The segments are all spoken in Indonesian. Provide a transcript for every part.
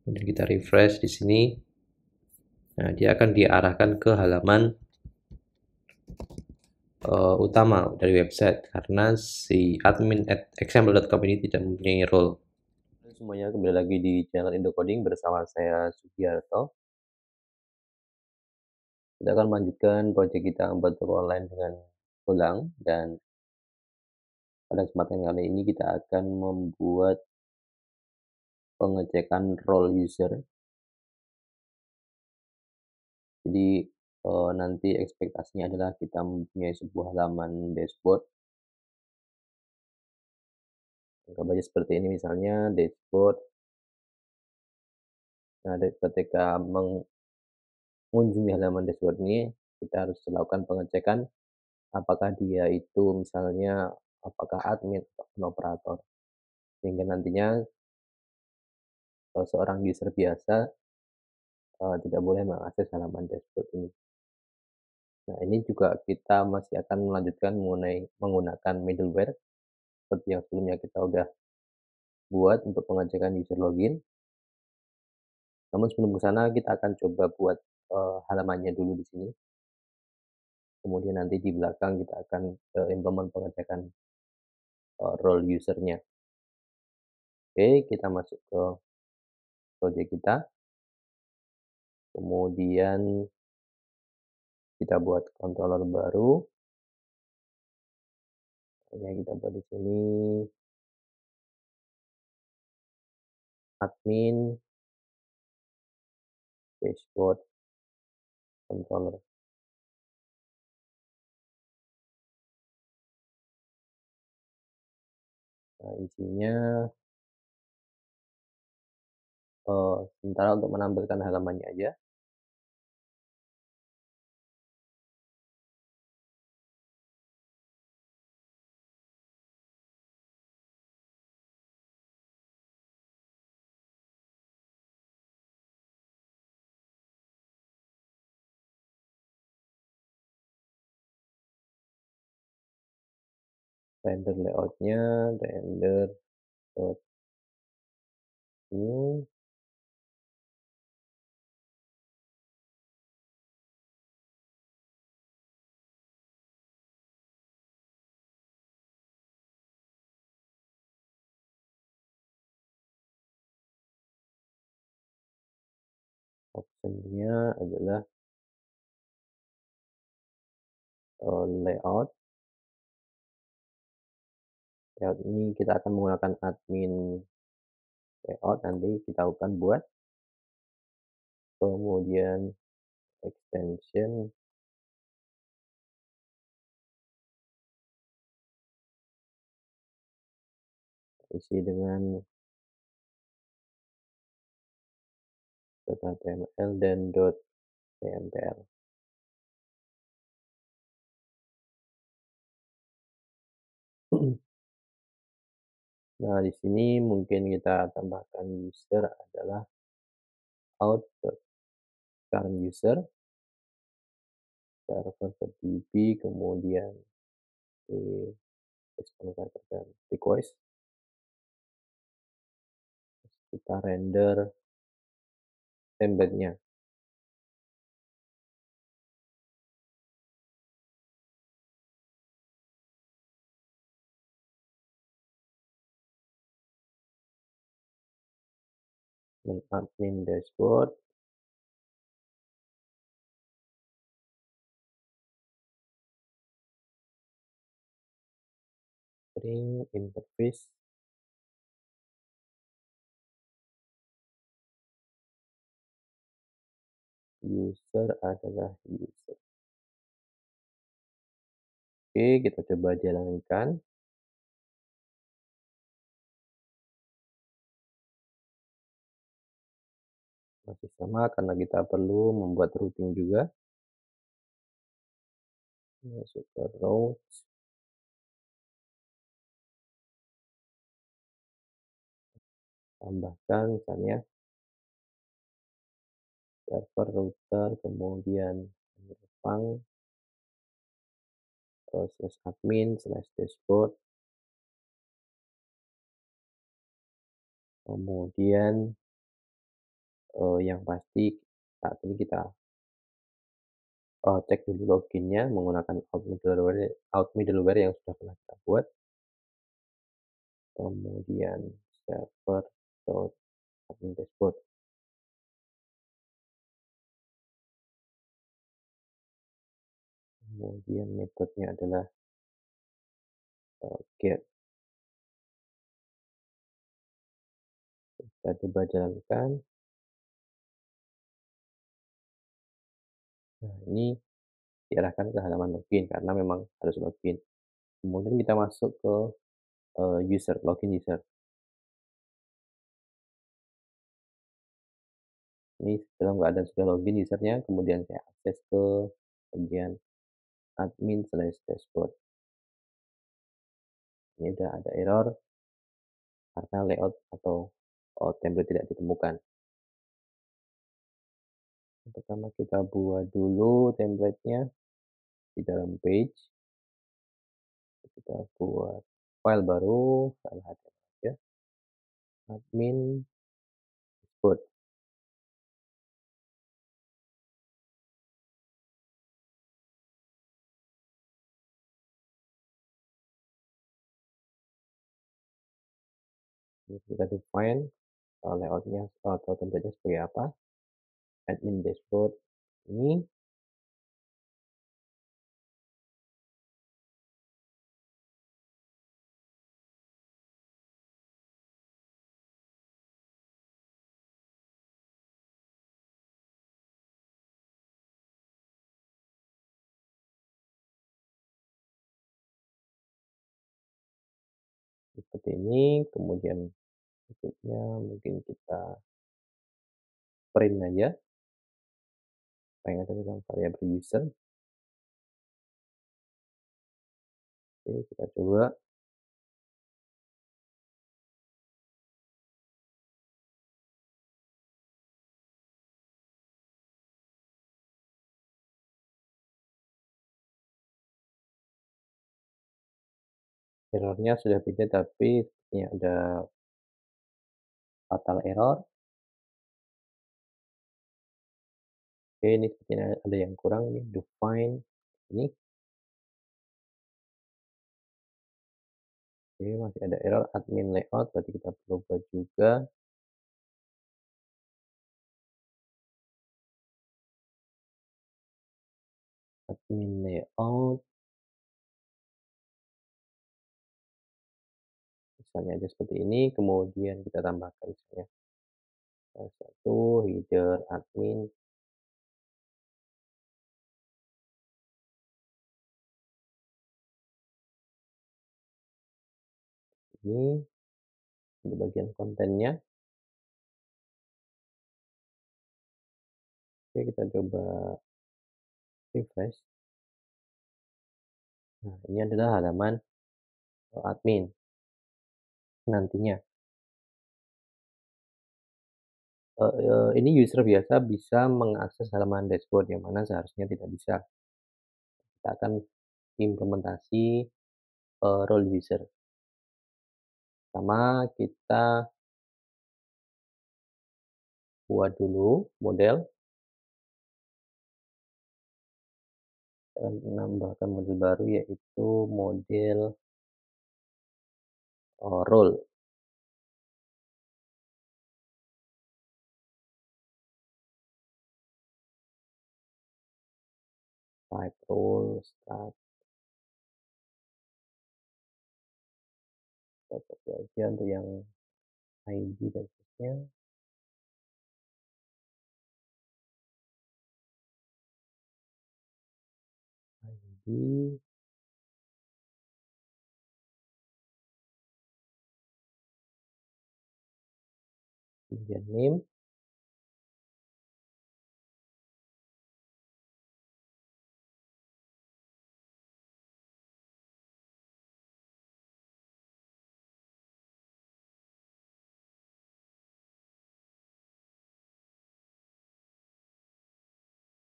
Kemudian kita refresh di sini. Nah, dia akan diarahkan ke halaman utama dari website karena si admin@example.com ini tidak mempunyai role. Semuanya, kembali lagi di channel Indo Coding bersama saya Sugiarto. Kita akan melanjutkan proyek kita membuat toko online dengan ulang, dan pada kesempatan kali ini kita akan membuat pengecekan role user. Jadi nanti ekspektasinya adalah kita mempunyai sebuah halaman dashboard. Gambarnya seperti ini, misalnya dashboard. Nah, ketika mengunjungi halaman dashboard ini, kita harus melakukan pengecekan apakah dia itu misalnya apakah admin atau operator, sehingga nantinya seorang user biasa tidak boleh mengakses halaman dashboard ini. Nah, ini juga kita masih akan melanjutkan menggunakan middleware seperti yang sebelumnya kita udah buat untuk pengecekan user login. Namun sebelum ke sana kita akan coba buat halamannya dulu di sini. Kemudian nanti di belakang kita akan implement pengecekan role usernya. Oke, kita masuk ke project kita. Kemudian kita buat controller baru. Yang kita buat di sini admin dashboard controller. Nah, isinya sementara untuk menampilkan halamannya aja. Render layoutnya, render new. Optionnya adalah layout. Layout ini kita akan menggunakan admin layout, nanti kita akan buat. Kemudian extension isi dengan .html dan .tmpl. Nah, di sini mungkin kita tambahkan user adalah out.current user, server.db, kemudian di converter dan request. Kita render embednya. Admin dashboard. String interface. User adalah user. Oke, kita coba jalankan. Masih sama karena kita perlu membuat routing juga. Masuk ke routes. Tambahkan misalnya server, router, kemudian Jepang /admin/dashboard, kemudian yang pasti saat ini kita, cek dulu loginnya menggunakan out middleware yang sudah pernah kita buat, kemudian server.admin dashboard, kemudian metodenya adalah, get. Kita coba jalankan. Nah, ini diarahkan ke halaman login karena memang harus login. Kemudian kita masuk ke, login user. Ini dalam keadaan sudah login usernya, kemudian saya akses ke bagian admin/dashboard. Ini udah ada error karena layout atau, template tidak ditemukan. Yang pertama kita buat dulu template-nya di dalam page, kita buat file baru, file HTML aja, admin dashboard. Ini kita define, layout-nya atau template-nya sebagai apa, admin dashboard ini. Seperti ini, kemudian berikutnya mungkin kita print aja apa yang ada dalam variabel user. Oke, kita coba. Errornya sudah beda tapi sepertinya ada fatal error. Oke, ini sepertinya ada yang kurang nih, define ini. Oke, masih ada error admin layout, berarti kita perlu buat juga admin layout, misalnya aja seperti ini, kemudian kita tambahkan misalnya salah satu header admin ini untuk bagian kontennya. Oke, kita coba refresh. Nah, ini adalah halaman admin nantinya. Ini user biasa bisa mengakses halaman dashboard yang mana seharusnya tidak bisa. Kita akan implementasi, role user. Pertama kita buat dulu model, dan menambahkan model baru yaitu model, role. Type role start, kita copy aja untuk yang ID dan seterusnya, ID, kemudian name,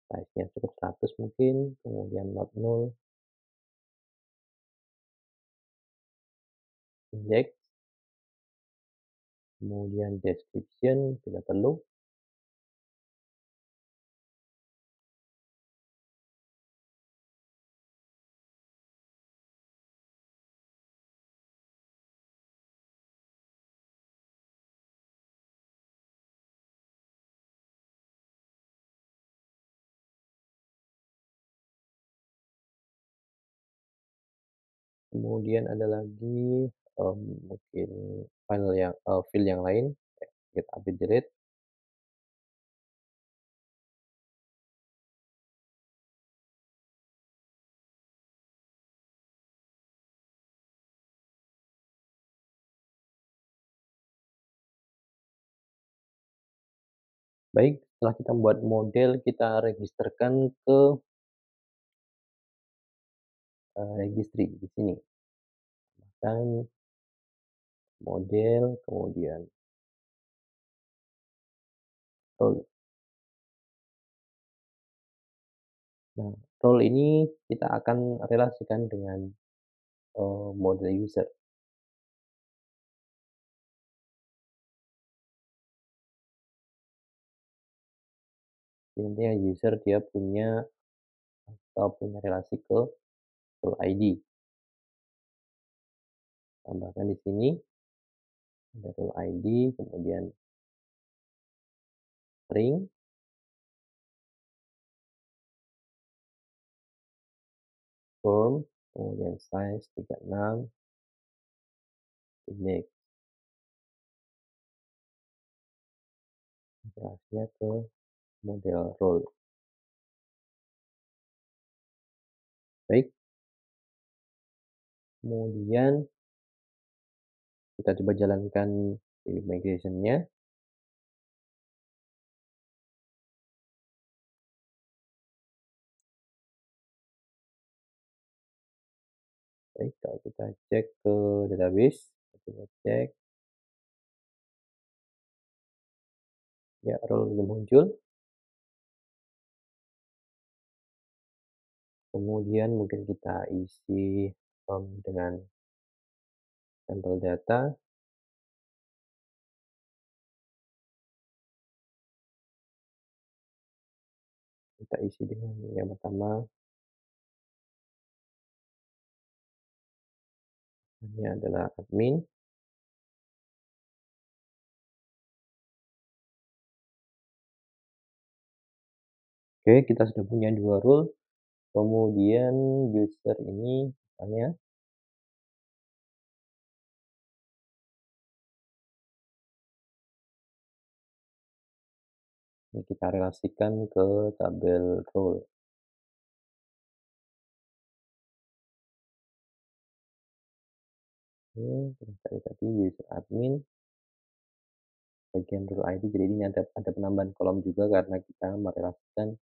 size-nya cukup 100 mungkin, kemudian not null, index, kemudian description tidak perlu, Kemudian ada lagi, mungkin file yang lain kayak get update delete. Baik, setelah kita membuat model, kita registerkan ke, registry di sini, dan model, kemudian role. Nah, role ini kita akan relasikan dengan, model user. Intinya user dia punya relasi ke role ID. Tambahkan di sini ada role ID, kemudian string, form, kemudian size 36, index. Relasinya ke model role. Baik, kemudian kita coba jalankan migration-nya. Baik, kalau kita cek ke database, kita cek, ya role belum muncul. Kemudian mungkin kita isi, dengan sampel data, kita isi dengan yang pertama, ini adalah admin. Oke, kita sudah punya 2 role, kemudian user ini misalnya ini kita relasikan ke tabel role. Oke, kita cari tadi user admin, bagian role ID, jadi ini ada penambahan kolom juga karena kita merelasikan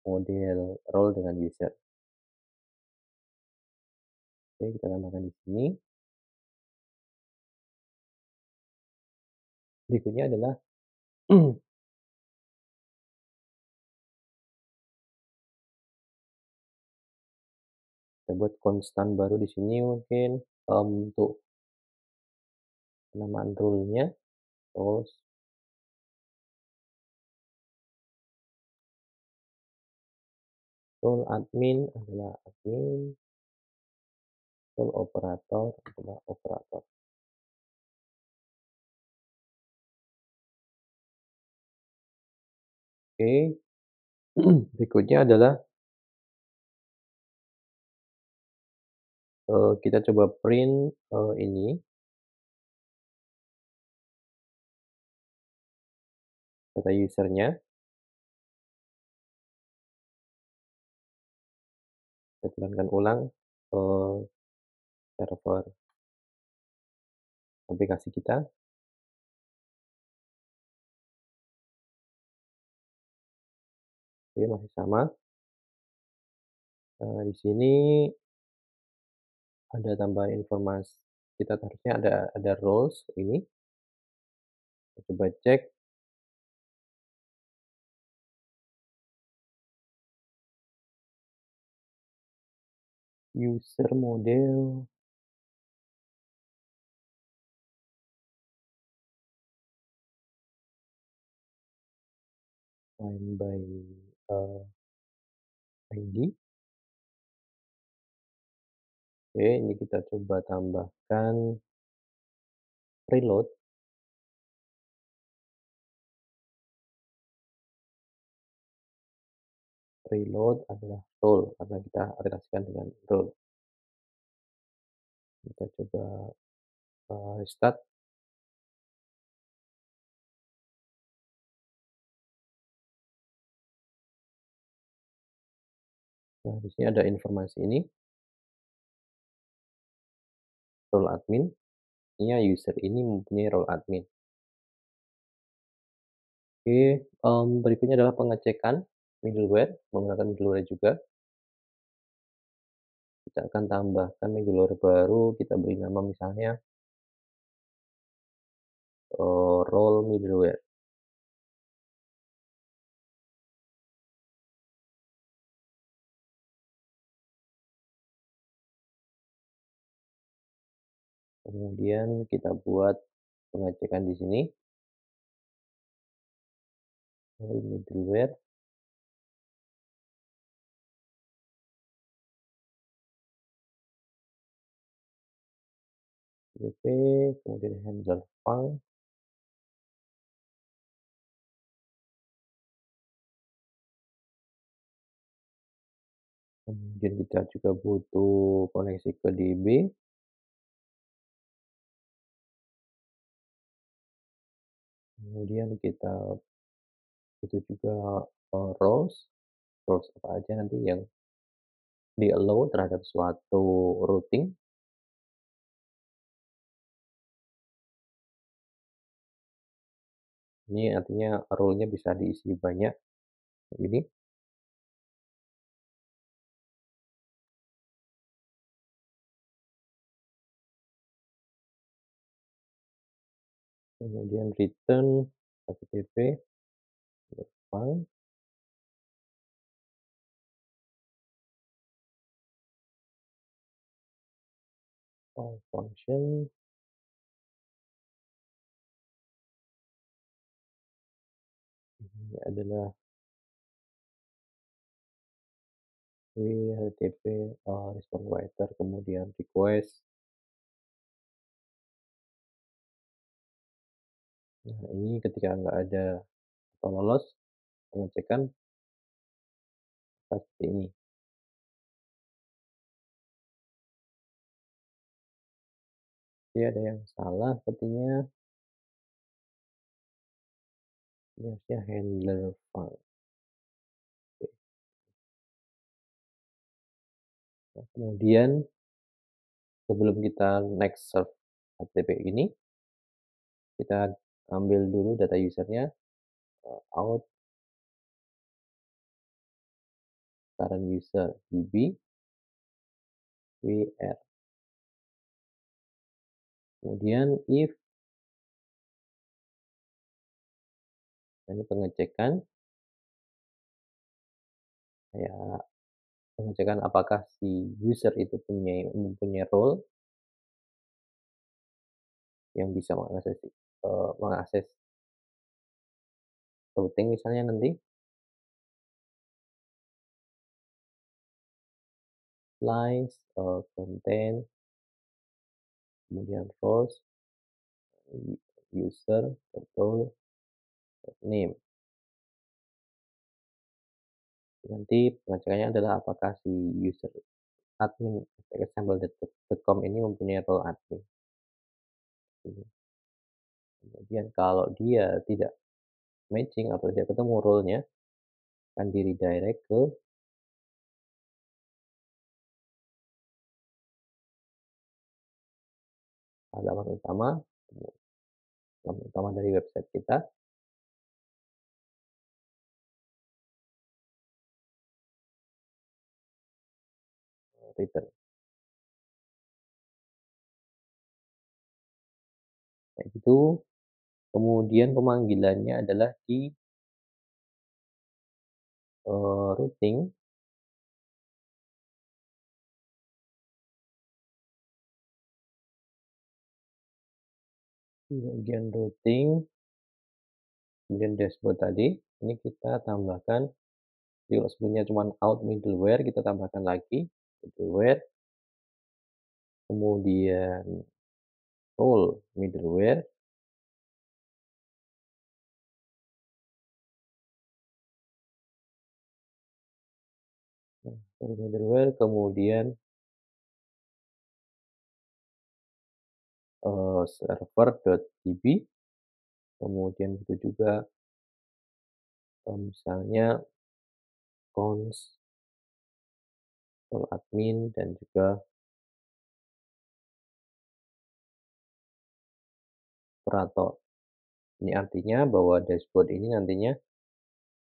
model role dengan user. Oke, kita tambahkan di sini. Berikutnya adalah kita buat konstan baru di sini mungkin, untuk penamaan rule-nya, terus role admin adalah admin, role operator adalah operator. Oke, berikutnya adalah, kita coba print, ini data user-nya, kita jalankan ulang ke server aplikasi kita. Oke, masih sama. Di sini ada tambahan informasi, kita harusnya ada roles ini, kita coba cek, user model, find by, ID. Oke, ini kita coba tambahkan preload. Preload adalah role karena kita relasikan dengan role. Kita coba, restart. Nah, di sini ada informasi ini, role admin, artinya user ini mempunyai role admin. Oke, berikutnya adalah pengecekan middleware, menggunakan middleware juga. Kita akan tambahkan middleware baru, kita beri nama misalnya, role middleware. Kemudian kita buat pengecekan di sini, role middleware, wp, kemudian handler func, kemudian kita juga butuh koneksi ke DB, kemudian kita butuh juga, roles, roles apa aja nanti yang di-allow terhadap suatu routing. Ini artinya role-nya bisa diisi banyak, ini. Kemudian return http file, function, ini adalah http, response writer, kemudian request. Nah, ini ketika nggak ada atau lolos pengecekan seperti ini. Jadi ada yang salah sepertinya, ini harusnya handler file. Oke. Nah, kemudian sebelum kita next serve HTTP ini, kita ambil dulu data usernya, out current user db wr. Kemudian if, nah ini pengecekan, kayak pengecekan apakah si user itu mempunyai role yang bisa mengakses routing misalnya nanti, slice, content, kemudian roles, user, role, name. Nanti pengecekannya adalah apakah si user admin example.com ini mempunyai role admin. Kemudian kalau dia tidak matching atau tidak ketemu role-nya, akan di-redirect ke halaman utama, dari website kita, return. Kayak gitu. Kemudian pemanggilannya adalah di routing, di bagian routing, kemudian dashboard tadi, ini kita tambahkan, jadi kalau sebelumnya cuma out middleware, kita tambahkan lagi middleware, kemudian role middleware, role middleware, kemudian server.db, kemudian butuh juga, misalnya cons role admin dan juga operator. Ini artinya bahwa dashboard ini nantinya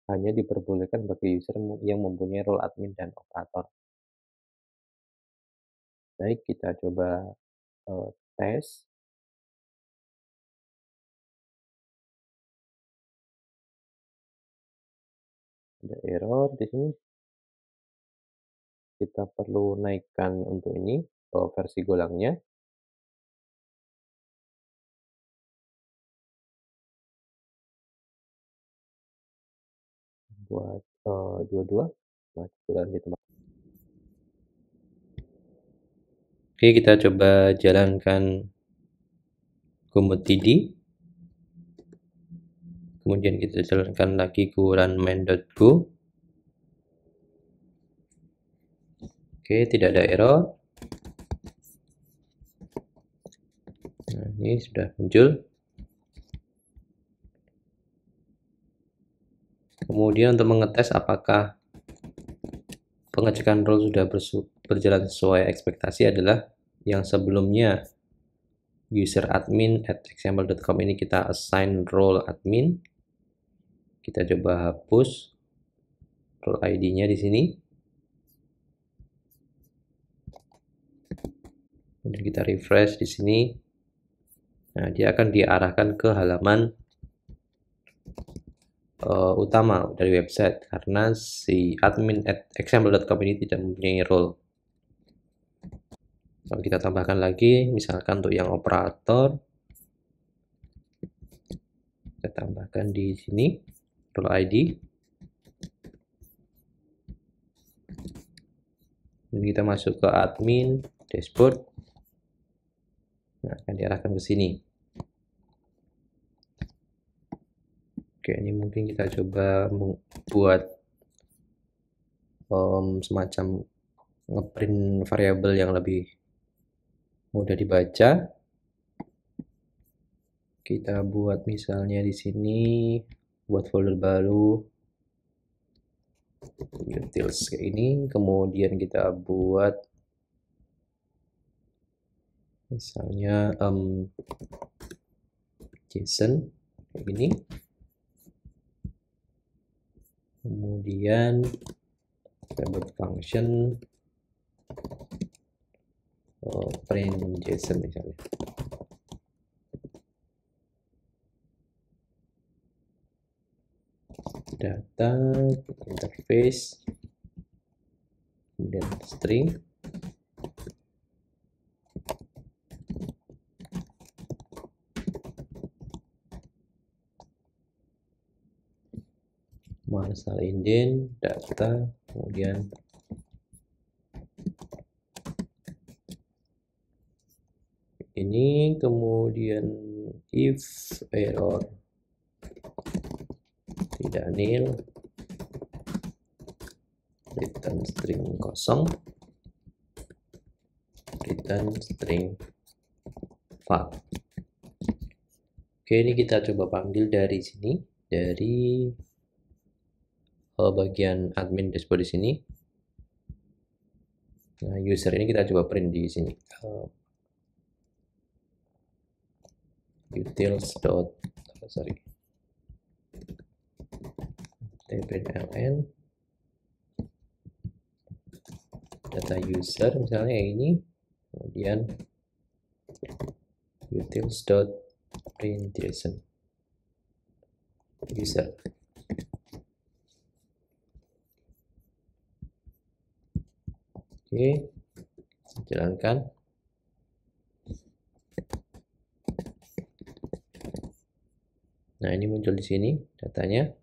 hanya diperbolehkan bagi user yang mempunyai role admin dan operator. Baik, kita coba, tes. Ada error di sini. Kita perlu naikkan untuk ini, versi golangnya. Buat, 22. Nah, kebetulan di tempat. Oke, kita coba jalankan komut td. Kemudian kita jalankan lagi ke run main.go. Oke, tidak ada error. Nah, ini sudah muncul. Kemudian untuk mengetes apakah pengecekan role sudah berjalan sesuai ekspektasi adalah yang sebelumnya user admin @xml.com ini kita assign role admin. Kita coba hapus role ID-nya di sini. Kemudian kita refresh di sini. Nah, dia akan diarahkan ke halaman utama dari website karena si admin @xml.com ini tidak mempunyai role. Kalau kita tambahkan lagi, misalkan untuk yang operator, kita tambahkan di sini role ID. Dan kita masuk ke admin dashboard. Nah, akan diarahkan ke sini. Oke, ini mungkin kita coba membuat semacam ngeprint variabel yang lebih mudah dibaca. Kita buat misalnya di sini buat folder baru utils kayak ini, kemudian kita buat misalnya JSON kayak gini. Kemudian kita buat function print JSON misalnya. Data, interface, kemudian string. Masalah indent, data, kemudian ini, kemudian if error tidak nil, return string kosong, return string file. Oke, ini kita coba panggil dari sini, dari bagian admin dashboard di sini. Nah, user ini kita coba print di sini. tpnln data user misalnya yang ini, kemudian utils.print JSON user. Oke, jalankan. Nah, ini muncul di sini datanya.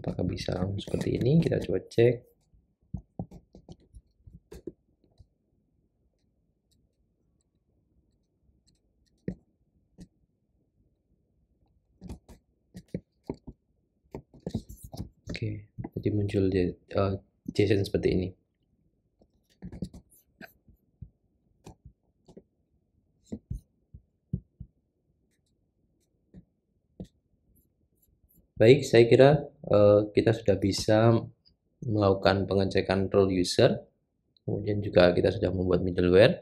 Apakah bisa seperti ini? Kita coba cek. Oke, jadi muncul JSON seperti ini. Baik, saya kira kita sudah bisa melakukan pengecekan role user, kemudian juga kita sudah membuat middleware.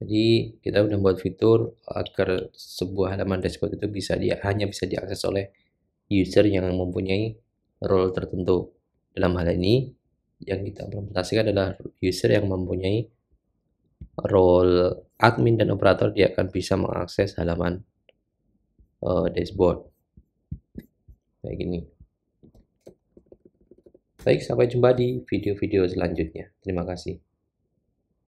Jadi kita sudah membuat fitur agar sebuah halaman dashboard itu hanya bisa diakses oleh user yang mempunyai role tertentu. Dalam hal ini yang kita implementasikan adalah user yang mempunyai role admin dan operator, dia akan bisa mengakses halaman dashboard kayak gini. Baik, sampai jumpa di video-video selanjutnya. Terima kasih.